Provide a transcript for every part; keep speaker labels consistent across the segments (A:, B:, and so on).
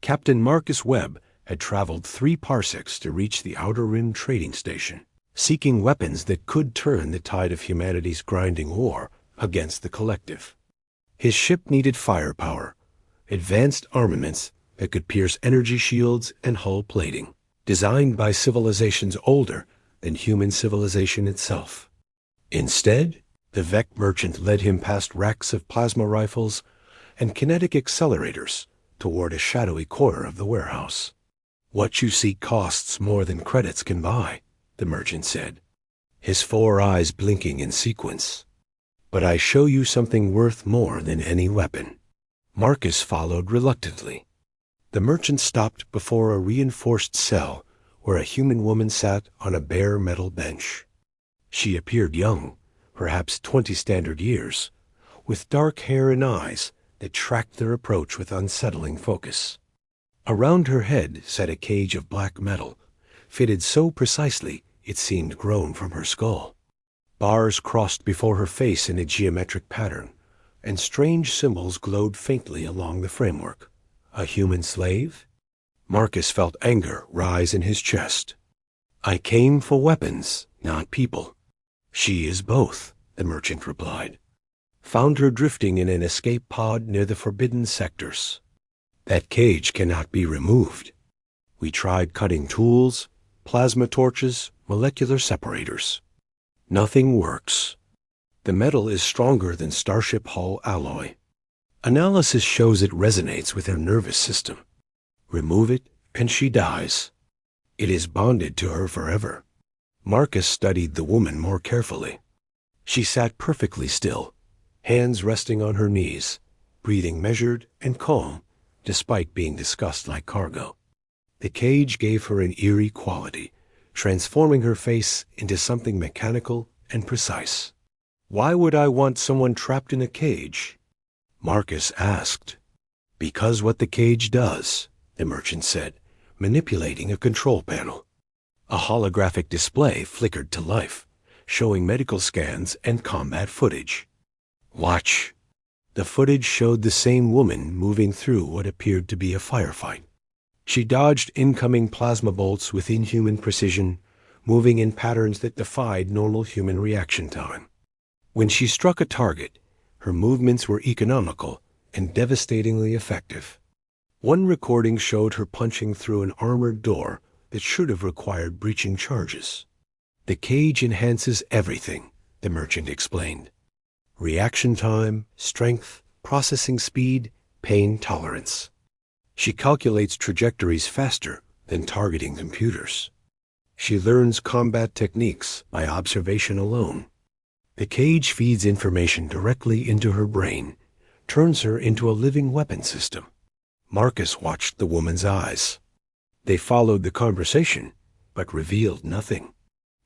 A: Captain Marcus Webb had traveled 3 parsecs to reach the Outer Rim trading station, seeking weapons that could turn the tide of humanity's grinding war against the collective. His ship needed firepower, advanced armaments that could pierce energy shields and hull plating, designed by civilizations older than human civilization itself. Instead, the Vec merchant led him past racks of plasma rifles and kinetic accelerators toward a shadowy corner of the warehouse. "What you see costs more than credits can buy," the merchant said, his 4 eyes blinking in sequence. "But I show you something worth more than any weapon." Marcus followed reluctantly. The merchant stopped before a reinforced cell where a human woman sat on a bare metal bench. She appeared young, perhaps 20 standard years, with dark hair and eyes that tracked their approach with unsettling focus. Around her head sat a cage of black metal, fitted so precisely it seemed grown from her skull. Bars crossed before her face in a geometric pattern, and strange symbols glowed faintly along the framework. A human slave? Marcus felt anger rise in his chest. "I came for weapons, not people." "She is both," the merchant replied. "Found her drifting in an escape pod near the forbidden sectors. That cage cannot be removed. We tried cutting tools, plasma torches, molecular separators. Nothing works. The metal is stronger than starship hull alloy. Analysis shows it resonates with her nervous system. Remove it, and she dies. It is bonded to her forever." Marcus studied the woman more carefully. She sat perfectly still, hands resting on her knees, breathing measured and calm, despite being discussed like cargo. The cage gave her an eerie quality, transforming her face into something mechanical and precise. "Why would I want someone trapped in a cage?" Marcus asked. "Because what the cage does," the merchant said, manipulating a control panel. A holographic display flickered to life, showing medical scans and combat footage. "Watch." The footage showed the same woman moving through what appeared to be a firefight. She dodged incoming plasma bolts with inhuman precision, moving in patterns that defied normal human reaction time. When she struck a target, her movements were economical and devastatingly effective. One recording showed her punching through an armored door that should have required breaching charges. "The cage enhances everything," the merchant explained. "Reaction time, strength, processing speed, pain tolerance. She calculates trajectories faster than targeting computers. She learns combat techniques by observation alone. The cage feeds information directly into her brain, turns her into a living weapon system." Marcus watched the woman's eyes. They followed the conversation, but revealed nothing.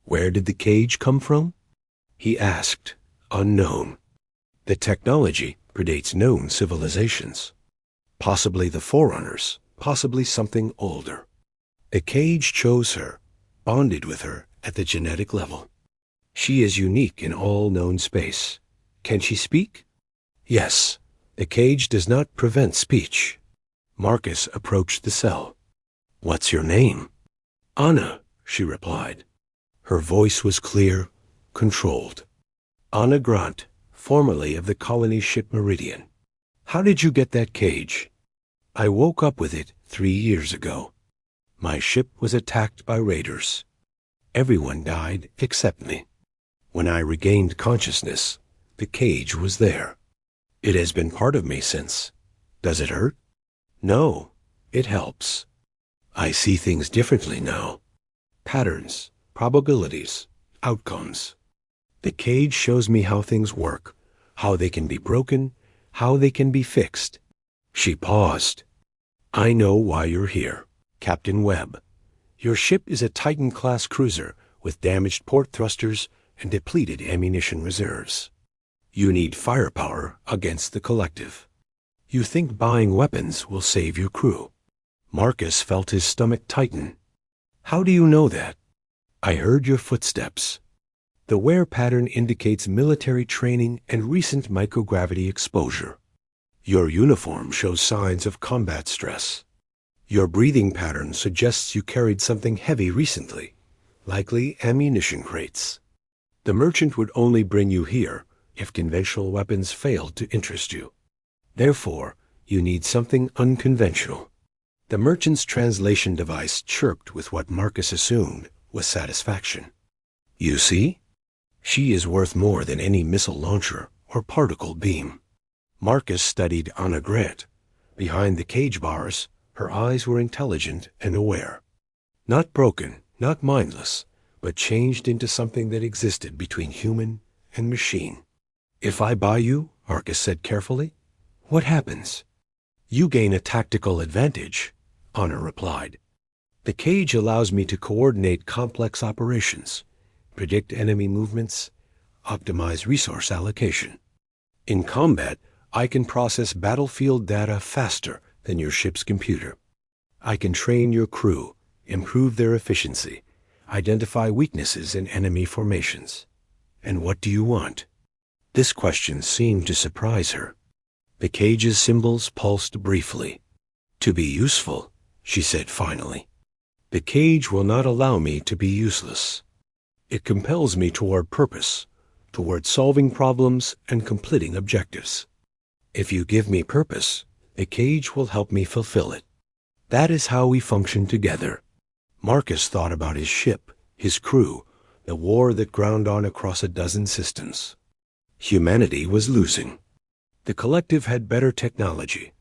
A: "Where did the cage come from?" he asked. "Unknown. The technology predates known civilizations. Possibly the Forerunners, possibly something older. The cage chose her, bonded with her at the genetic level. She is unique in all known space. Can she speak?" "Yes. The cage does not prevent speech." Marcus approached the cell. "What's your name?" "Anna," she replied. Her voice was clear, controlled. "Anna Grant, formerly of the colony ship Meridian. How did you get that cage?" "I woke up with it 3 years ago. My ship was attacked by raiders. Everyone died except me. When I regained consciousness, the cage was there. It has been part of me since. Does it hurt?" "No, it helps. I see things differently now. Patterns, probabilities, outcomes. The cage shows me how things work, how they can be broken, how they can be fixed." She paused. "I know why you're here, Captain Webb. Your ship is a Titan-class cruiser with damaged port thrusters and depleted ammunition reserves. You need firepower against the collective. You think buying weapons will save your crew." Marcus felt his stomach tighten. "How do you know that?" "I heard your footsteps. The wear pattern indicates military training and recent microgravity exposure. Your uniform shows signs of combat stress. Your breathing pattern suggests you carried something heavy recently, likely ammunition crates. The merchant would only bring you here if conventional weapons failed to interest you. Therefore, you need something unconventional. The merchant's translation device chirped with what Marcus assumed was satisfaction. You see? She is worth more than any missile launcher or particle beam. Marcus studied Anna Grant. Behind the cage bars, her eyes were intelligent and aware. Not broken, not mindless, but changed into something that existed between human and machine. If I buy you, Marcus said carefully, what happens? You gain a tactical advantage, Anna replied. The cage allows me to coordinate complex operations, predict enemy movements, optimize resource allocation. In combat, I can process battlefield data faster than your ship's computer. I can train your crew, improve their efficiency, identify weaknesses in enemy formations. And what do you want? This question seemed to surprise her. The cage's symbols pulsed briefly. To be useful, she said finally. The cage will not allow me to be useless. It compels me toward purpose, toward solving problems and completing objectives. If you give me purpose, the cage will help me fulfill it. That is how we function together. Marcus thought about his ship, his crew, the war that ground on across a dozen systems. Humanity was losing. The collective had better technology,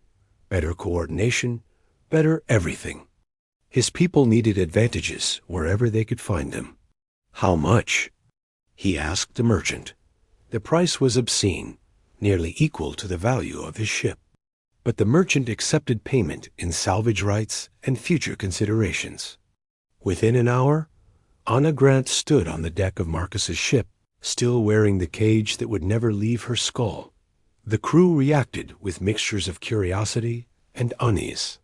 A: better coordination, better everything. His people needed advantages wherever they could find them. How much? He asked the merchant. The price was obscene, nearly equal to the value of his ship. But the merchant accepted payment in salvage rights and future considerations. Within an hour, Anna Grant stood on the deck of Marcus's ship, still wearing the cage that would never leave her skull. The crew reacted with mixtures of curiosity and unease.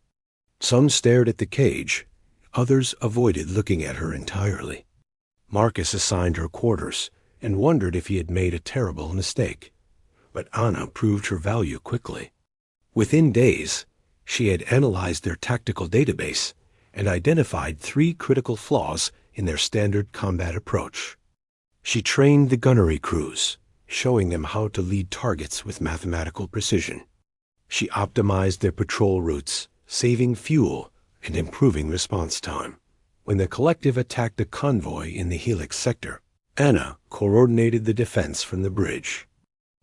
A: Some stared at the cage, others avoided looking at her entirely. Marcus assigned her quarters and wondered if he had made a terrible mistake. But Anna proved her value quickly. Within days, she had analyzed their tactical database and identified 3 critical flaws in their standard combat approach. She trained the gunnery crews, showing them how to lead targets with mathematical precision. She optimized their patrol routes, saving fuel and improving response time. When the collective attacked a convoy in the Helix sector, Anna coordinated the defense from the bridge.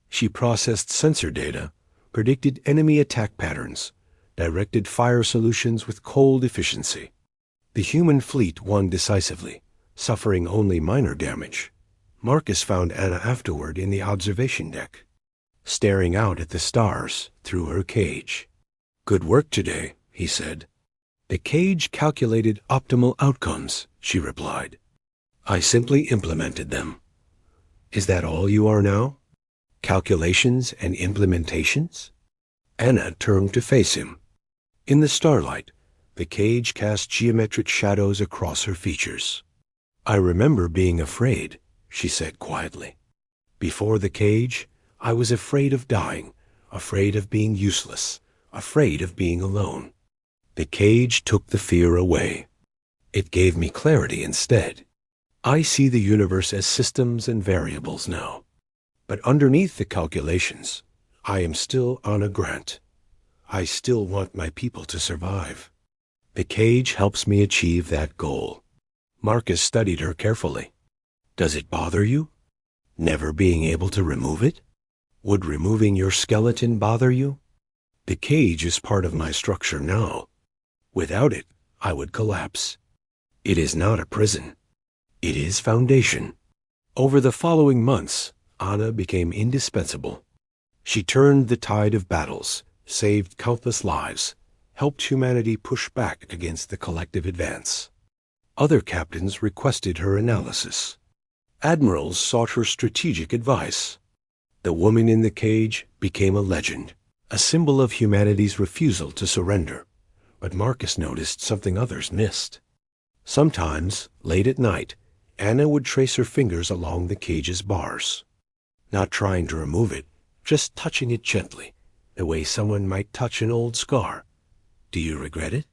A: She processed sensor data, predicted enemy attack patterns, directed fire solutions with cold efficiency. The human fleet won decisively, suffering only minor damage. Marcus found Anna afterward in the observation deck, staring out at the stars through her cage. Good work today, he said. The cage calculated optimal outcomes, she replied. I simply implemented them. Is that all you are now? Calculations and implementations? Anna turned to face him. In the starlight, the cage cast geometric shadows across her features. I remember being afraid, she said quietly. Before the cage, I was afraid of dying, afraid of being useless, afraid of being alone. The cage took the fear away. It gave me clarity instead. I see the universe as systems and variables now. But underneath the calculations, I am still Anna Grant. I still want my people to survive. The cage helps me achieve that goal. Marcus studied her carefully. Does it bother you? Never being able to remove it? Would removing your skeleton bother you? The cage is part of my structure now. Without it, I would collapse. It is not a prison. It is foundation. Over the following months, Anna became indispensable. She turned the tide of battles, saved countless lives, helped humanity push back against the collective advance. Other captains requested her analysis. Admirals sought her strategic advice. The woman in the cage became a legend, a symbol of humanity's refusal to surrender. But Marcus noticed something others missed. Sometimes, late at night, Anna would trace her fingers along the cage's bars. Not trying to remove it, just touching it gently, the way someone might touch an old scar. Do you regret it?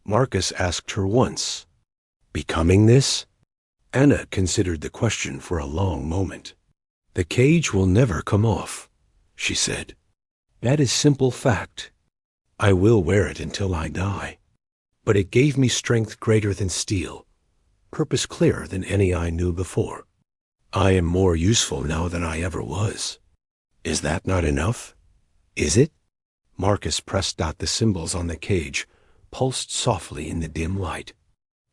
A: Marcus asked her once. Becoming this? Anna considered the question for a long moment. The cage will never come off, she said. That is simple fact. I will wear it until I die. But it gave me strength greater than steel, purpose clearer than any I knew before. I am more useful now than I ever was. Is that not enough? Is it? Marcus pressed out the symbols on the cage, pulsed softly in the dim light.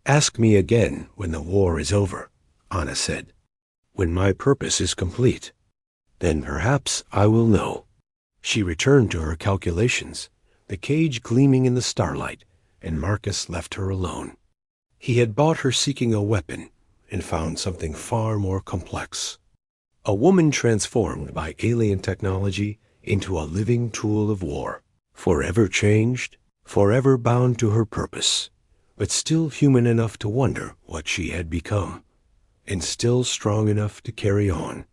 A: Ask me again when the war is over, Anna said. When my purpose is complete. Then perhaps I will know. She returned to her calculations, the cage gleaming in the starlight, and Marcus left her alone. He had bought her seeking a weapon and found something far more complex. A woman transformed by alien technology into a living tool of war, forever changed, forever bound to her purpose, but still human enough to wonder what she had become, and still strong enough to carry on.